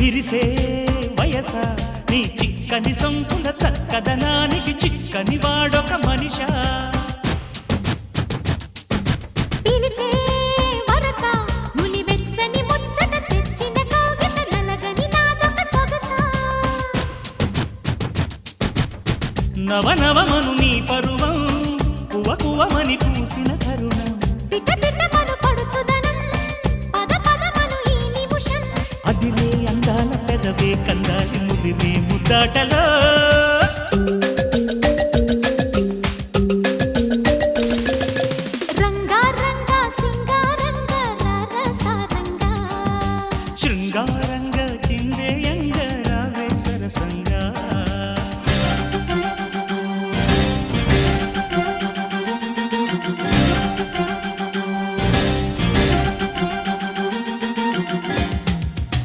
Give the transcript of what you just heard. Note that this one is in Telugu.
విరిసే వయస నీ చిక్కని సొంపుల చక్కదనానికి చిక్కని వాడొక మనిషా పిలిచే వరస నులి వెచ్చని ముచ్చట తెచ్చిన కాగిత నలగని నాదొక సొగసా నవనవమను నీ పరువం కువ కువమని పూసిన తరుణం పిట పిటమను పడుచుదనం పద పదమను ఈ నిమిషం అదిలే అందాల పెదవే కందాలి ముదిరే ముద్దాటలో రంగా రంగా సింగారంగా రరసారంగా శృంగారంగా